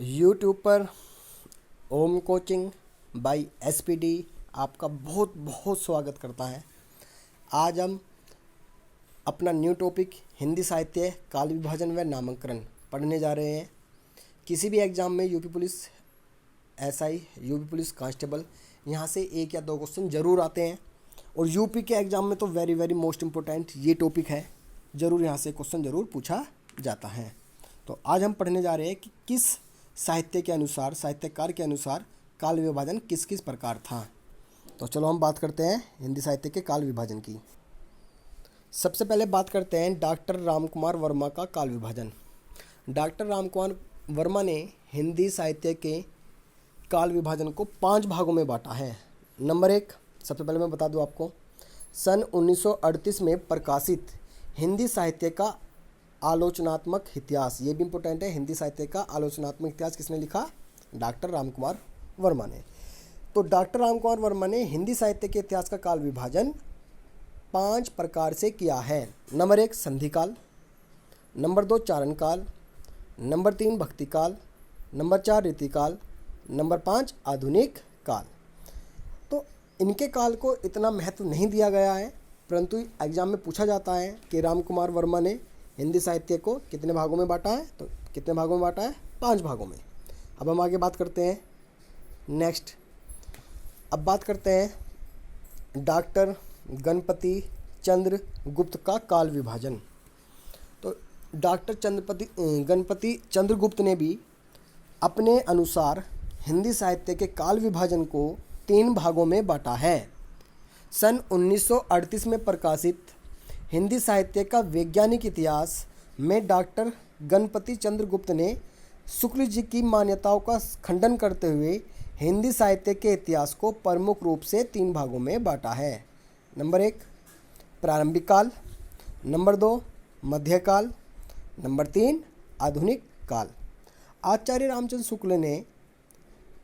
YouTube पर ओम coaching bye SPD आपका बहुत बहुत स्वागत करता है। आज हम अपना न्यू टॉपिक हिंदी साहित्य काल विभाजन व नामांकन पढ़ने जा रहे हैं। किसी भी एग्ज़ाम में UP police SI, UP police constable, यहाँ से एक या दो क्वेश्चन ज़रूर आते हैं और यूपी के एग्ज़ाम में तो वेरी वेरी मोस्ट इम्पोर्टेंट ये टॉपिक है, ज़रूर यहाँ से क्वेश्चन ज़रूर पूछा जाता है। तो आज हम पढ़ने जा रहे हैं कि किस साहित्य के अनुसार, साहित्यकार के अनुसार काल विभाजन किस किस प्रकार था। तो चलो हम बात करते हैं हिंदी साहित्य के काल विभाजन की। सबसे पहले बात करते हैं डॉक्टर रामकुमार वर्मा का काल विभाजन। डॉक्टर रामकुमार वर्मा ने हिंदी साहित्य के काल विभाजन को 5 भागों में बांटा है। नंबर 1, सबसे पहले मैं बता दूं आपको, सन 1938 में प्रकाशित हिंदी साहित्य का आलोचनात्मक इतिहास, ये भी इम्पोर्टेंट है। हिंदी साहित्य का आलोचनात्मक इतिहास किसने लिखा? डॉक्टर रामकुमार वर्मा ने। तो डॉक्टर रामकुमार वर्मा ने हिंदी साहित्य के इतिहास का काल विभाजन 5 प्रकार से किया है। नंबर 1, संधि काल। नंबर 2, चारण काल। नंबर 3, भक्ति काल। नंबर 4, रीतिकाल। नंबर 5, आधुनिक काल। तो इनके काल को इतना महत्व नहीं दिया गया है, परंतु एग्जाम में पूछा जाता है कि रामकुमार वर्मा ने हिंदी साहित्य को कितने भागों में बांटा है। तो कितने भागों में बांटा है? 5 भागों में। अब हम आगे बात करते हैं नेक्स्ट। अब बात करते हैं डॉक्टर गणपति चंद्र गुप्त का काल विभाजन। तो डॉक्टर गणपति चंद्रगुप्त ने भी अपने अनुसार हिंदी साहित्य के काल विभाजन को 3 भागों में बांटा है। सन 1938 में प्रकाशित हिंदी साहित्य का वैज्ञानिक इतिहास में डॉक्टर गणपति चंद्रगुप्त ने शुक्ल जी की मान्यताओं का खंडन करते हुए हिंदी साहित्य के इतिहास को प्रमुख रूप से 3 भागों में बांटा है। नंबर 1, प्रारंभिक काल। नंबर 2, मध्यकाल। नंबर 3, आधुनिक काल। आचार्य रामचंद्र शुक्ल ने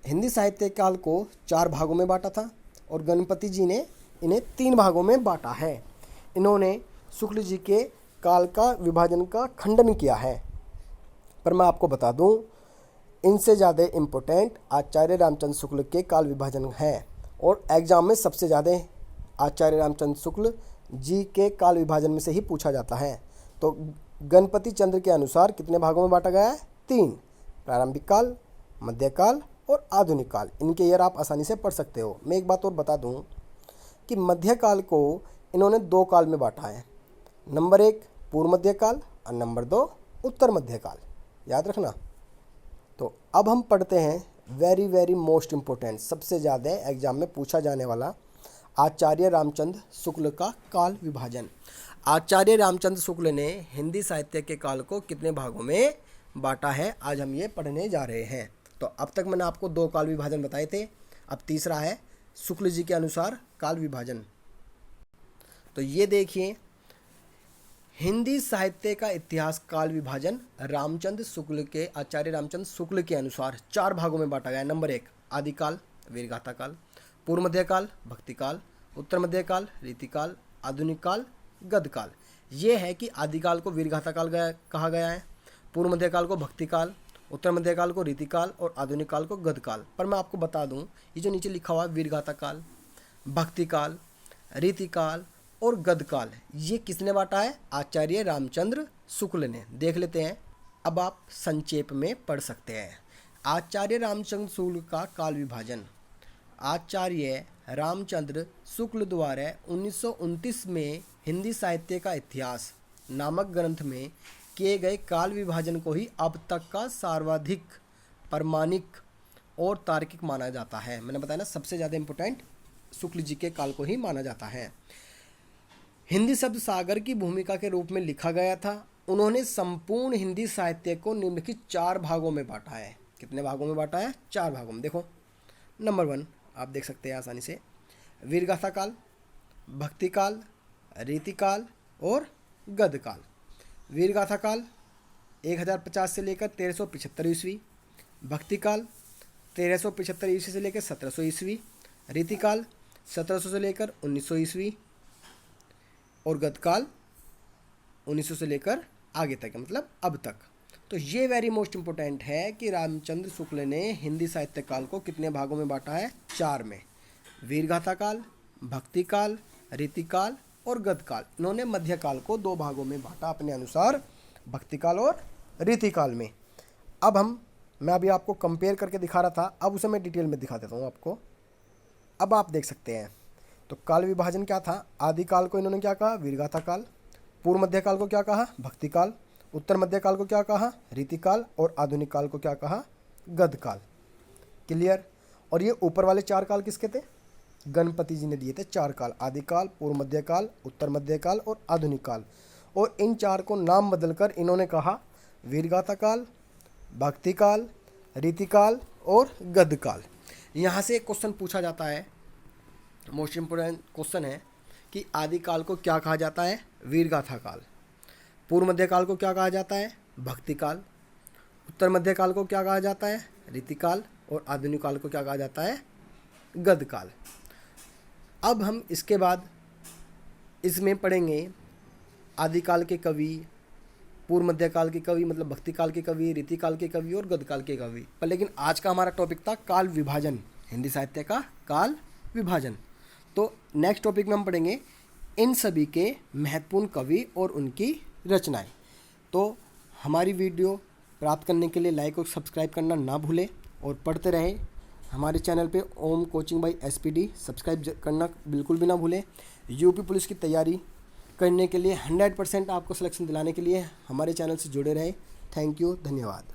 हिंदी साहित्य काल को 4 भागों में बांटा था और गणपति जी ने इन्हें 3 भागों में बांटा है। इन्होंने शुक्ल जी के काल का विभाजन का खंडन किया है। पर मैं आपको बता दूं, इनसे ज़्यादा इम्पोर्टेंट आचार्य रामचंद्र शुक्ल के काल विभाजन है और एग्जाम में सबसे ज़्यादा आचार्य रामचंद्र शुक्ल जी के काल विभाजन में से ही पूछा जाता है। तो गणपति चंद्र के अनुसार कितने भागों में बांटा गया है? 3, प्रारंभिक काल, मध्यकाल और आधुनिक काल। इनके ईयर आप आसानी से पढ़ सकते हो। मैं एक बात और बता दूं कि मध्यकाल को इन्होंने 2 काल में बांटा है। नंबर 1, पूर्व मध्यकाल और नंबर 2, उत्तर मध्यकाल। याद रखना। तो अब हम पढ़ते हैं वेरी वेरी मोस्ट इम्पोर्टेंट, सबसे ज़्यादा एग्जाम में पूछा जाने वाला आचार्य रामचंद्र शुक्ल का काल विभाजन। आचार्य रामचंद्र शुक्ल ने हिंदी साहित्य के काल को कितने भागों में बांटा है, आज हम ये पढ़ने जा रहे हैं। तो अब तक मैंने आपको 2 काल विभाजन बताए थे, अब तीसरा है शुक्ल जी के अनुसार काल विभाजन। तो ये देखिए, हिंदी साहित्य का इतिहास काल विभाजन रामचंद्र शुक्ल के, आचार्य रामचंद्र शुक्ल के अनुसार 4 भागों में बांटा गया है। नंबर 1, आदिकाल, वीरगाथा काल। पूर्व मध्यकाल, भक्ति काल। उत्तर मध्यकाल, रीतिकाल। आधुनिक काल, गद्यकाल। ये है कि आदिकाल को वीरगाथा काल कहा गया है, पूर्व मध्यकाल को भक्ति काल, उत्तर मध्यकाल को रीतिकाल और आधुनिक काल को गद्यकाल। पर मैं आपको बता दूं, ये जो नीचे लिखा हुआ है वीरगाथा काल, भक्ति काल, रीतिकाल और गद्यकाल, ये किसने बांटा है? आचार्य रामचंद्र शुक्ल ने। देख लेते हैं, अब आप संक्षेप में पढ़ सकते हैं। आचार्य रामचंद्र शुक्ल का काल विभाजन। आचार्य रामचंद्र शुक्ल द्वारा 1929 में हिंदी साहित्य का इतिहास नामक ग्रंथ में किए गए काल विभाजन को ही अब तक का सर्वाधिक प्रमाणिक और तार्किक माना जाता है। मैंने बताया ना, सबसे ज़्यादा इम्पोर्टेंट शुक्ल जी के काल को ही माना जाता है। हिंदी शब्द सागर की भूमिका के रूप में लिखा गया था। उन्होंने संपूर्ण हिंदी साहित्य को निम्नलिखित 4 भागों में बांटा है। कितने भागों में बांटा है? 4 भागों में। देखो, नंबर 1 आप देख सकते हैं आसानी से, वीरगाथा काल, भक्ति काल, रीतिकाल और गद्यकाल। वीरगाथा काल 1050 से लेकर 1375 ईस्वी, भक्ति काल 1375 ईस्वी से लेकर 1700 ईस्वी, रीतिकाल 1700 से लेकर 1900 ईस्वी और गद्यकाल 1900 से लेकर आगे तक, मतलब अब तक। तो ये वेरी मोस्ट इम्पोर्टेंट है कि रामचंद्र शुक्ल ने हिंदी साहित्य काल को कितने भागों में बांटा है? 4 में। वीरगाथा काल, भक्ति काल, रीतिकाल और गद्यकाल। इन्होंने मध्यकाल को 2 भागों में बांटा अपने अनुसार, भक्ति काल और रीतिकाल में। अब मैं अभी आपको कंपेयर करके दिखा रहा था, अब उसे मैं डिटेल में दिखा देता हूँ आपको। अब आप देख सकते हैं तो काल विभाजन क्या था? आदिकाल को इन्होंने क्या कहा? वीरगाथा काल। पूर्व मध्यकाल को क्या कहा? भक्ति काल। उत्तर मध्यकाल को क्या कहा? रीतिकाल। और आधुनिक काल को क्या कहा? गद्यकाल। क्लियर? और ये ऊपर वाले 4 काल किसके थे? गणपति जी ने दिए थे 4 काल, आदिकाल, पूर्व मध्यकाल, उत्तर मध्यकाल और आधुनिक काल। और इन 4 को नाम बदलकर इन्होंने कहा वीरगाथा काल, भक्ति काल, रीतिकाल और गद्यकाल। यहाँ से एक क्वेश्चन पूछा जाता है, मोस्ट इम्पोर्टेंट क्वेश्चन है कि आदिकाल को क्या कहा जाता है? वीरगाथा काल। पूर्व मध्यकाल को क्या कहा जाता है? भक्ति काल। उत्तर मध्यकाल को क्या कहा जाता है? रीतिकाल। और आधुनिक काल को क्या कहा जाता है? गद्यकाल। अब हम इसके बाद इसमें पढ़ेंगे आदिकाल के कवि, पूर्व मध्यकाल के कवि मतलब भक्ति काल के कवि, रीतिकाल के कवि और गद्यकाल के कवि। पर लेकिन आज का हमारा टॉपिक था काल विभाजन, हिंदी साहित्य का काल विभाजन। तो नेक्स्ट टॉपिक में हम पढ़ेंगे इन सभी के महत्वपूर्ण कवि और उनकी रचनाएं। तो हमारी वीडियो प्राप्त करने के लिए लाइक और सब्सक्राइब करना ना भूलें और पढ़ते रहें। हमारे चैनल पे ओम कोचिंग बाय SPD सब्सक्राइब करना बिल्कुल भी ना भूलें। यूपी पुलिस की तैयारी करने के लिए 100% आपको सिलेक्शन दिलाने के लिए हमारे चैनल से जुड़े रहें। थैंक यू, धन्यवाद।